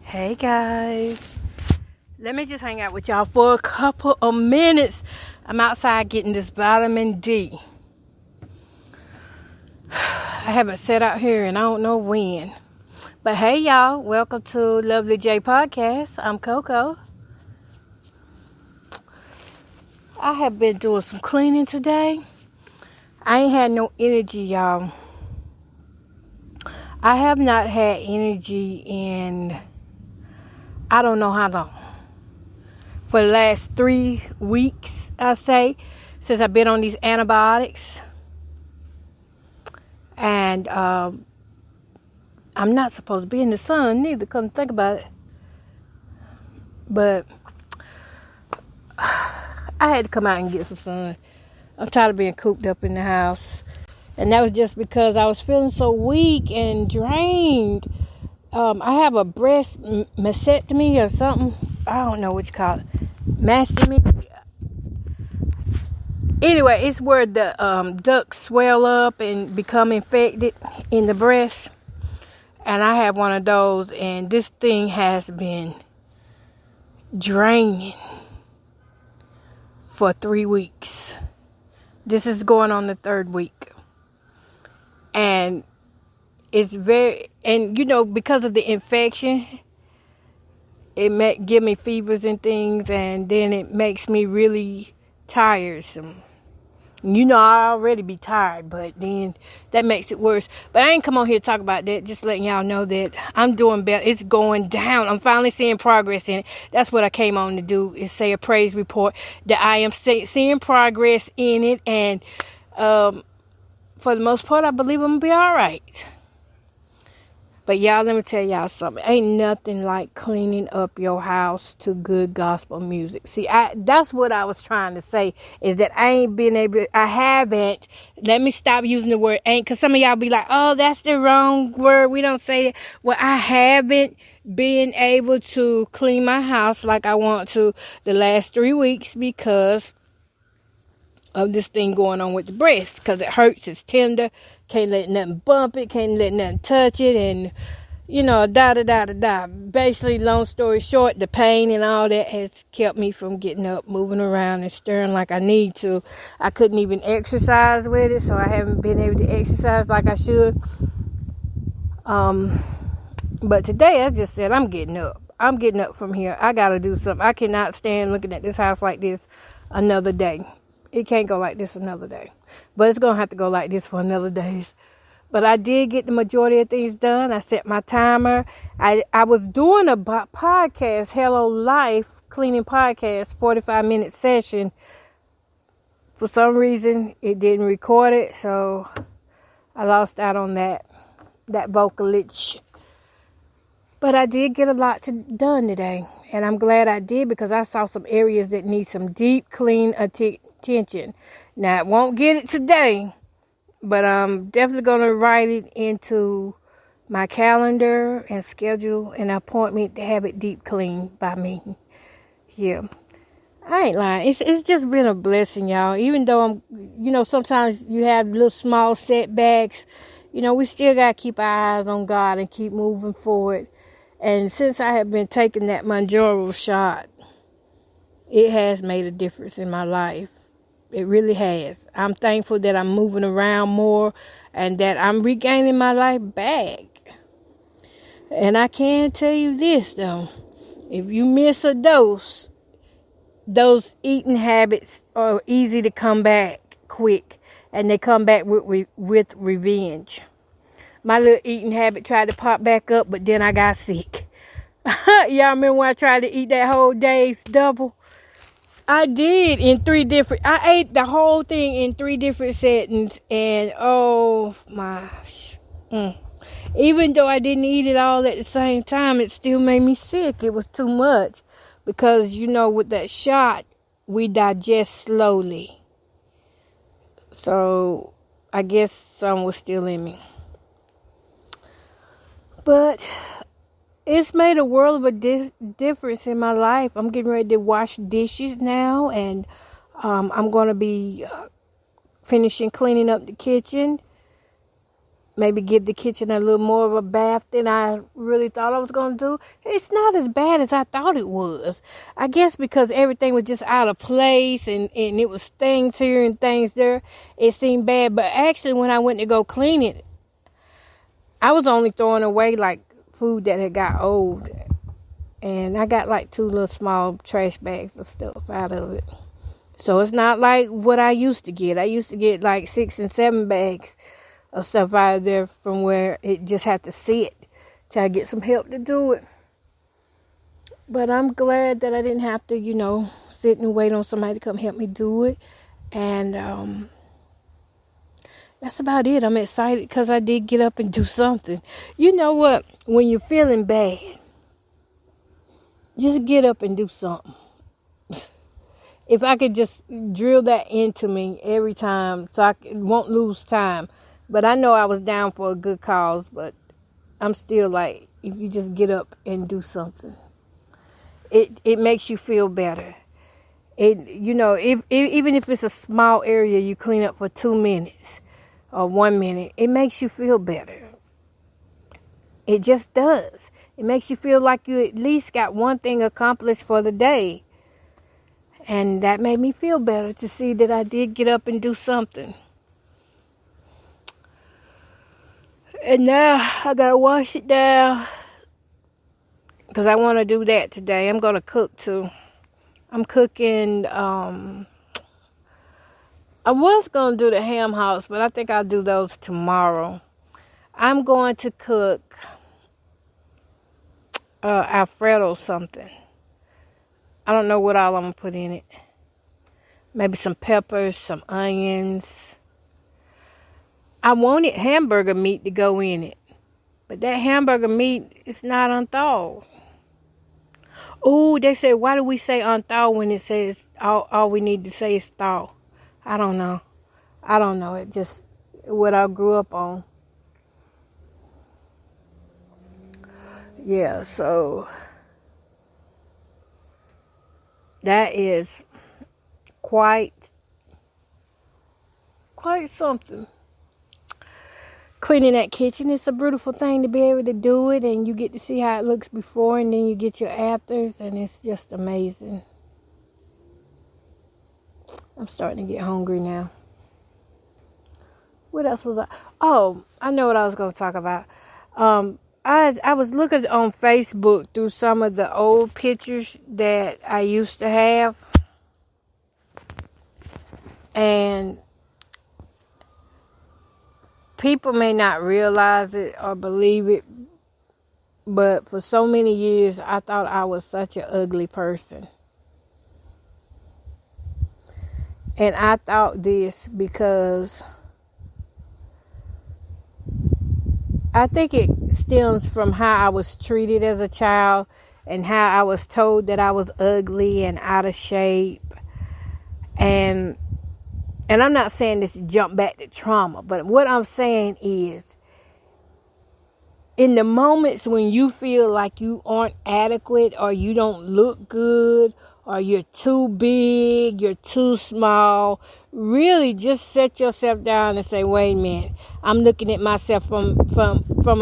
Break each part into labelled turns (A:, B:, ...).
A: Hey guys, let me just hang out with y'all for a couple of minutes. I'm outside getting this vitamin D. I haven't sat out here and I don't know when. But hey y'all, welcome to Lovely J Podcast. I'm Coco. I have been doing some cleaning today. I ain't had no energy, y'all. I have not had energy in I don't know how long. For the last 3 weeks, I say, since I've been on these antibiotics. And I'm not supposed to be in the sun neither, come think about it. But I had to come out and get some sun. I'm tired of being cooped up in the house. And that was just because I was feeling so weak and drained. I have a breast mastectomy or something. I don't know what you call it. Mastectomy. Anyway, it's where the ducts swell up and become infected in the breast. And I have one of those, and this thing has been draining for 3 weeks. This is going on the 3rd week. And it's because of the infection, it may give me fevers and things, and then it makes me really tiresome. I already be tired, but then that makes it worse. But I ain't come on here to talk about that. Just letting y'all know that I'm doing better. It's going down. I'm finally seeing progress in it. That's what I came on to do, is say a praise report that I am seeing progress in it. And for the most part, I believe I'm going to be all right. But y'all, let me tell y'all something. Ain't nothing like cleaning up your house to good gospel music. See, that's what I was trying to say, is that I haven't, let me stop using the word ain't, because some of y'all be like, oh, that's the wrong word. We don't say it. Well, I haven't been able to clean my house like I want to the last 3 weeks because of this thing going on with the breast, because it hurts, it's tender, can't let nothing bump it, can't let nothing touch it, and basically, long story short, the pain and all that has kept me from getting up, moving around, and stirring like I need to. I couldn't even exercise with it, so I haven't been able to exercise like I should. But today I just said I'm getting up from here. I gotta do something. I cannot stand looking at this house like this another day. It can't go like this another day. But it's going to have to go like this for another days. But I did get the majority of things done. I set my timer. I was doing a podcast, Hello Life cleaning podcast, 45-minute session. For some reason, it didn't record it. So I lost out on that vocalage. But I did get a lot done today. And I'm glad I did, because I saw some areas that need some deep clean attention. Now, I won't get it today, but I'm definitely going to write it into my calendar and schedule an appointment to have it deep cleaned by me. Yeah. I ain't lying. It's just been a blessing, y'all. Even though sometimes you have little small setbacks, we still got to keep our eyes on God and keep moving forward. And since I have been taking that Mounjaro shot, it has made a difference in my life. It really has. I'm thankful that I'm moving around more and that I'm regaining my life back. And I can tell you this, though. If you miss a dose, those eating habits are easy to come back quick. And they come back with revenge. My little eating habit tried to pop back up, but then I got sick. Y'all remember when I tried to eat that whole day's double? I did I ate the whole thing in 3 different settings, and oh my, even though I didn't eat it all at the same time, it still made me sick. It was too much, because with that shot, we digest slowly. So I guess some was still in me. But it's made a world of a difference in my life. I'm getting ready to wash dishes now, and I'm going to be finishing cleaning up the kitchen. maybe give the kitchen a little more of a bath than I really thought I was going to do. It's not as bad as I thought it was. I guess because everything was just out of place and it was things here and things there, it seemed bad. But actually, when I went to go clean it, I was only throwing away like food that had got old. And I got like 2 little small trash bags of stuff out of it. So it's not like what I used to get. I used to get like 6 and 7 bags of stuff out of there from where it just had to sit till I get some help to do it. But I'm glad that I didn't have to, sit and wait on somebody to come help me do it. And that's about it. I'm excited because I did get up and do something. You know what? When you're feeling bad, just get up and do something. If I could just drill that into me every time so I won't lose time. But I know I was down for a good cause, but I'm still like, if you just get up and do something, it makes you feel better. Even if it's a small area you clean up for 2 minutes or 1 minute, it makes you feel better. It just does. It makes you feel like you at least got one thing accomplished for the day. And that made me feel better to see that I did get up and do something. And now I gotta wash it down because I want to do that today. I'm gonna cook too. I'm cooking. I was gonna do the ham hocks, but I think I'll do those tomorrow. I'm going to cook Alfredo something. I don't know what all I'm going to put in it. Maybe some peppers, some onions. I wanted hamburger meat to go in it. But that hamburger meat is not unthawed. Oh, they say, why do we say unthawed when it says all we need to say is thaw? I don't know. It just what I grew up on. Yeah, so that is quite something. Cleaning that kitchen is a beautiful thing to be able to do it, and you get to see how it looks before, and then you get your afters, and it's just amazing. I'm starting to get hungry now. What else was I? Oh, I know what I was going to talk about. I was looking on Facebook through some of the old pictures that I used to have. And people may not realize it or believe it, but for so many years, I thought I was such an ugly person. And I thought this because I think it stems from how I was treated as a child and how I was told that I was ugly and out of shape. And I'm not saying this to jump back to trauma, but what I'm saying is, in the moments when you feel like you aren't adequate or you don't look good or you're too big, you're too small, really just set yourself down and say, wait a minute, I'm looking at myself from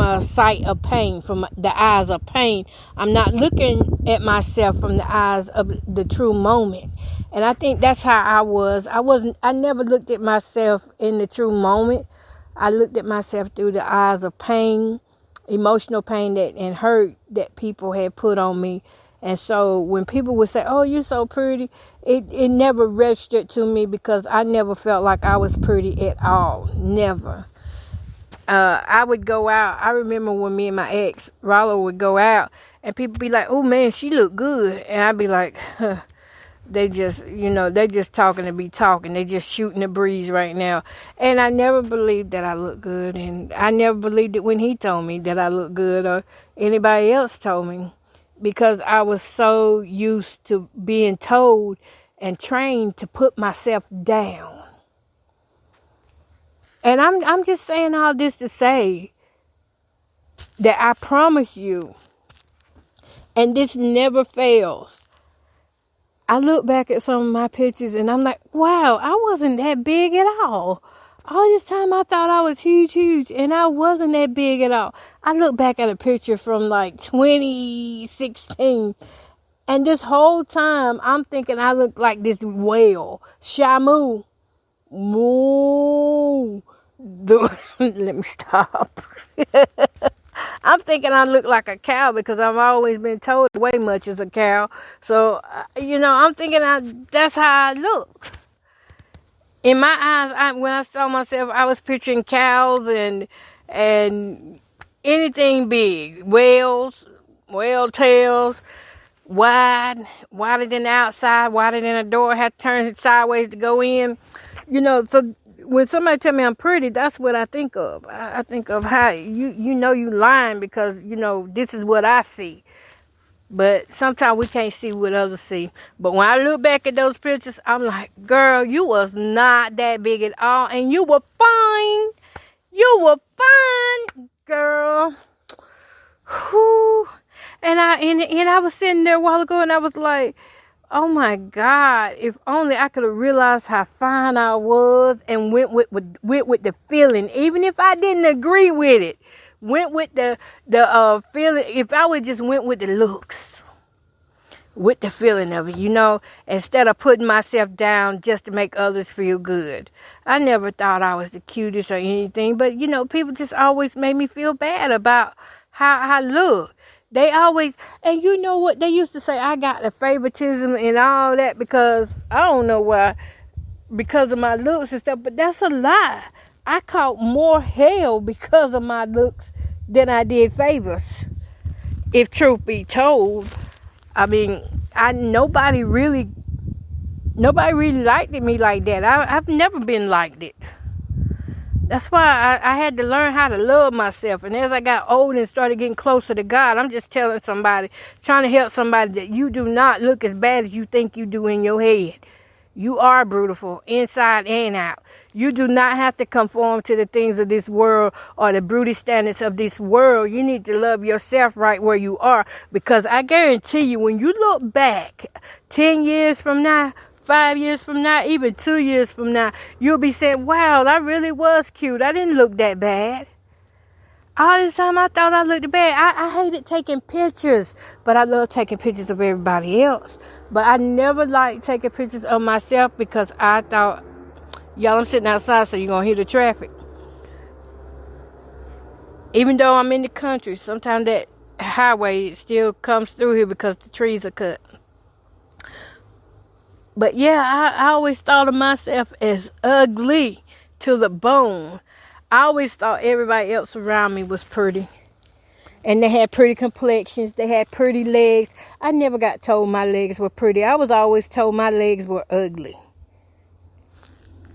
A: a sight of pain, from the eyes of pain. I'm not looking at myself from the eyes of the true moment. And I think that's how I was. I never looked at myself in the true moment. I looked at myself through the eyes of pain, emotional pain and hurt that people had put on me. And so when people would say, oh, you're so pretty, it never registered to me because I never felt like I was pretty at all. Never. I would go out. I remember when me and my ex, Rollo, would go out and people be like, oh, man, she look good. And I'd be like, they just talking to be talking. They just shooting the breeze right now. And I never believed that I looked good. And I never believed it when he told me that I looked good or anybody else told me. Because I was so used to being told and trained to put myself down. And I'm just saying all this to say that I promise you, and this never fails, I look back at some of my pictures and I'm like, wow, I wasn't that big at all. All this time I thought I was huge, and I wasn't that big at all. I look back at a picture from like 2016, and this whole time I'm thinking I look like this whale, Shamu. Moo. Let me stop. I'm thinking I look like a cow because I've always been told I weigh much as a cow. So, I'm thinking that's how I look. In my eyes, when I saw myself, I was picturing cows and anything big. Whales, whale tails, wider than the outside, wider than a door, had to turn sideways to go in. So when somebody tell me I'm pretty, that's what I think of. I think of how you lying because, this is what I see. But sometimes we can't see what others see. But when I look back at those pictures, I'm like, girl, you was not that big at all. And you were fine. You were fine, girl. Whew. And I was sitting there a while ago and I was like, oh my God, if only I could have realized how fine I was and went with the feeling, even if I didn't agree with it. Went with the feeling. If I would just went with the looks, with the feeling of it, instead of putting myself down just to make others feel good. I never thought I was the cutest or anything, but people just always made me feel bad about how I look. They always, and you know what they used to say, I got the favoritism and all that because I don't know why, because of my looks and stuff, but that's a lie. I caught more hell because of my looks than I did favors. If truth be told, I mean, nobody really liked me like that. I've never been liked it. That's why I had to learn how to love myself. And as I got older and started getting closer to God, I'm just trying to help somebody that you do not look as bad as you think you do in your head. You are beautiful inside and out. You do not have to conform to the things of this world or the brutish standards of this world. You need to love yourself right where you are. Because I guarantee you, when you look back 10 years from now, 5 years from now, even 2 years from now, you'll be saying, wow, I really was cute. I didn't look that bad. All this time I thought I looked bad. I hated taking pictures, but I love taking pictures of everybody else. But I never liked taking pictures of myself because I thought, y'all, I'm sitting outside, so you're going to hear the traffic. Even though I'm in the country, sometimes that highway still comes through here because the trees are cut. But yeah, I always thought of myself as ugly to the bone. I always thought everybody else around me was pretty. And they had pretty complexions. They had pretty legs. I never got told my legs were pretty. I was always told my legs were ugly.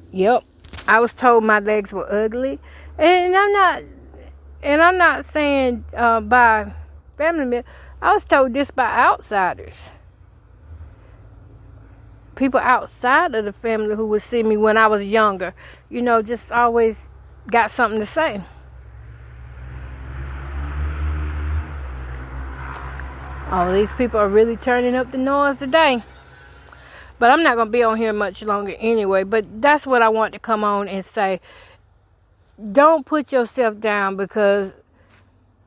A: Yep. I was told my legs were ugly. And I'm not saying by family members. I was told this by outsiders. People outside of the family who would see me when I was younger. Just always got something to say. Oh, these people are really turning up the noise today. But I'm not going to be on here much longer anyway. But that's what I want to come on and say. Don't put yourself down, because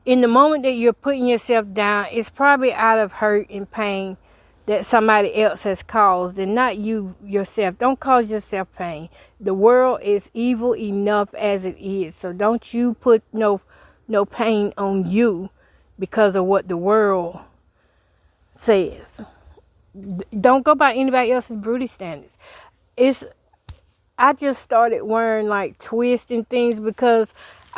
A: in the moment that you're putting yourself down, it's probably out of hurt and pain that somebody else has caused, and not you yourself. Don't cause yourself pain. The world is evil enough as it is. So don't you put no pain on you because of what the world says. Don't go by anybody else's beauty standards. I just started wearing like twists and things because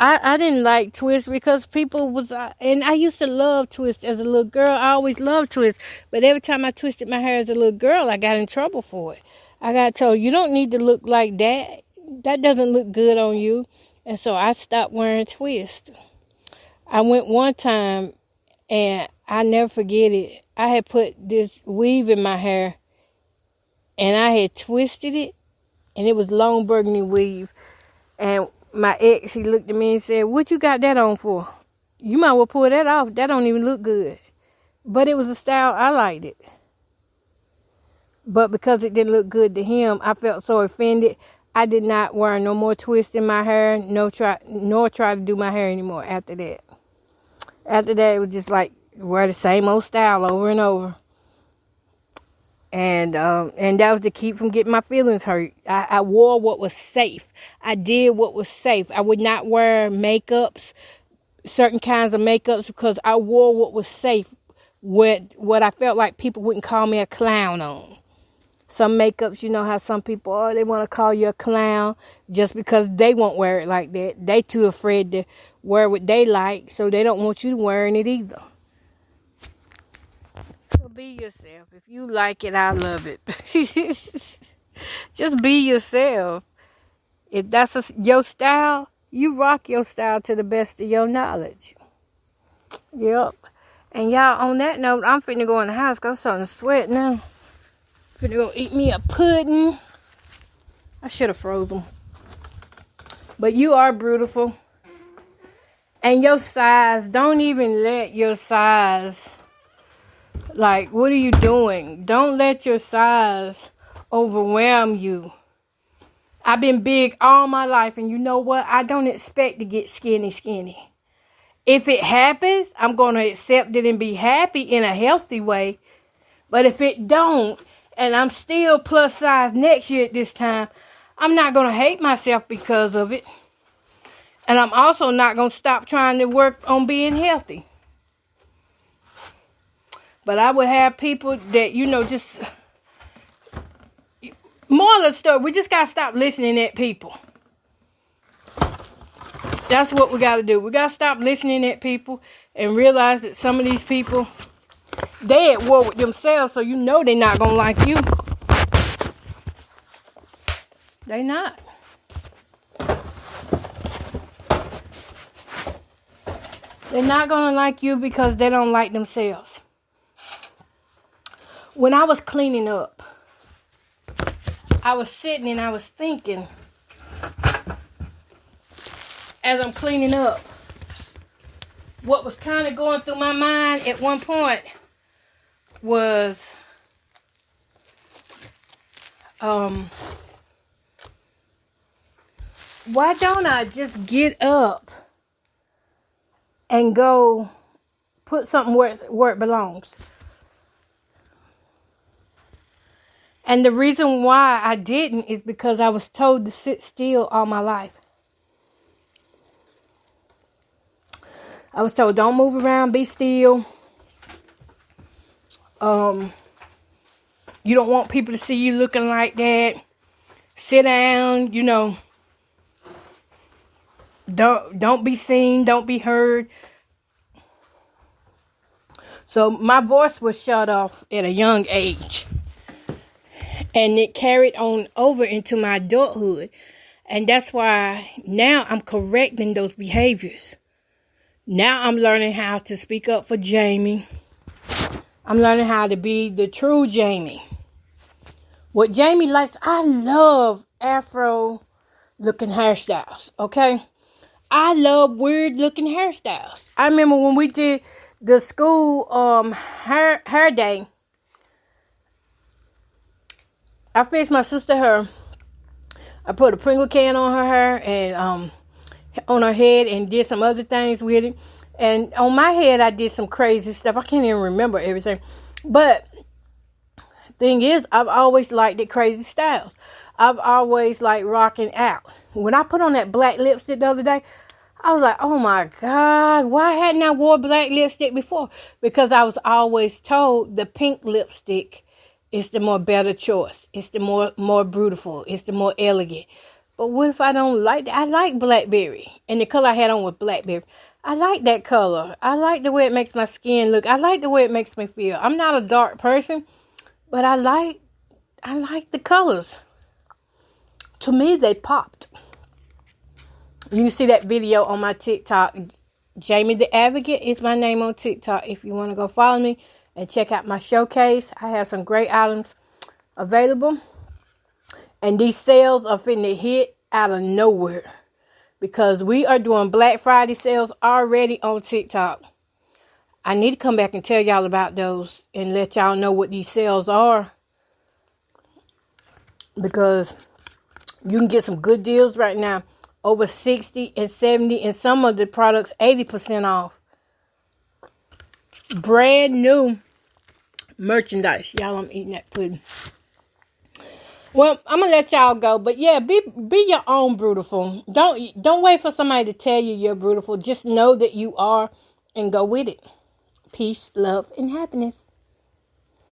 A: I didn't like twists because people was, and I used to love twists as a little girl. I always loved twists, but every time I twisted my hair as a little girl, I got in trouble for it. I got told, you don't need to look like that. That doesn't look good on you. And so I stopped wearing twists. I went one time, and I never forget it. I had put this weave in my hair, and I had twisted it, and it was long burgundy weave. And my ex, he looked at me and said, what you got that on for? You might well pull that off. That don't even look good. But it was a style, I liked it. But because it didn't look good to him, I felt so offended. I did not wear no more twists in my hair, nor try to do my hair anymore after that. After that, it was just like wear the same old style over and over. And that was to keep from getting my feelings hurt. I wore what was safe. I did what was safe. I would not wear makeups, certain kinds of makeups, because I wore what was safe. What I felt like people wouldn't call me a clown on. Some makeups, you know how some people they want to call you a clown just because they won't wear it like that. They too afraid to wear what they like, so they don't want you wearing it either. So be yourself. If you like it, I love it. Just be yourself. If that's your style, you rock your style to the best of your knowledge. Yep. And y'all, on that note, I'm finna go in the house because I'm starting to sweat now. Finna go eat me a pudding. I should have froze them. But you are beautiful. And your size, don't even let your size, like, what are you doing? Don't let your size overwhelm you. I've been big all my life, and you know what? I don't expect to get skinny. If it happens, I'm going to accept it and be happy in a healthy way. But if it don't, and I'm still plus size next year at this time, I'm not going to hate myself because of it. And I'm also not going to stop trying to work on being healthy. But I would have people that, just... Moral of the story, we just got to stop listening at people. That's what we got to do. We got to stop listening at people and realize that some of these people, they at war with themselves, so they're not going to like you. They not. They're not going to like you because they don't like themselves. When I was cleaning up, I was sitting and I was thinking, as I'm cleaning up, what was kind of going through my mind at one point was, why don't I just get up and go put something where it belongs? And the reason why I didn't is because I was told to sit still all my life. I was told, don't move around, be still. You don't want people to see you looking like that. Sit down, Don't be seen, don't be heard. So my voice was shut off at a young age. And it carried on over into my adulthood. And that's why now I'm correcting those behaviors. Now I'm learning how to speak up for Jamie. I'm learning how to be the true Jamie. What Jamie likes, I love Afro looking hairstyles, okay? I love weird looking hairstyles. I remember when we did the school hair day, I fixed my sister hair. I put a Pringle can on her hair and on her head and did some other things with it. And on my head, I did some crazy stuff. I can't even remember everything. But thing is, I've always liked the crazy styles. I've always liked rocking out. When I put on that black lipstick the other day, I was like, oh my God, why hadn't I wore black lipstick before? Because I was always told the pink lipstick is the more better choice. It's the more beautiful. It's the more elegant. But what if I don't like that? I like blackberry. And the color I had on was blackberry. I like that color. I like the way it makes my skin look. I like the way it makes me feel. I'm not a dark person, but I like the colors. To me, they popped. You can see that video on my TikTok. Jamie the Advocate is my name on TikTok. If you want to go follow me and check out my showcase, I have some great items available. And these sales are finna hit out of nowhere. Because we are doing Black Friday sales already on TikTok. I need to come back and tell y'all about those and let y'all know what these sales are. Because You can get some good deals right now. Over 60 and 70, and some of the products 80% off. Brand new merchandise. Y'all, I'm eating that pudding. Well, I'm gonna let y'all go, but yeah, be your own beautiful. Don't wait for somebody to tell you you're beautiful. Just know that you are, and go with it. Peace, love, and happiness.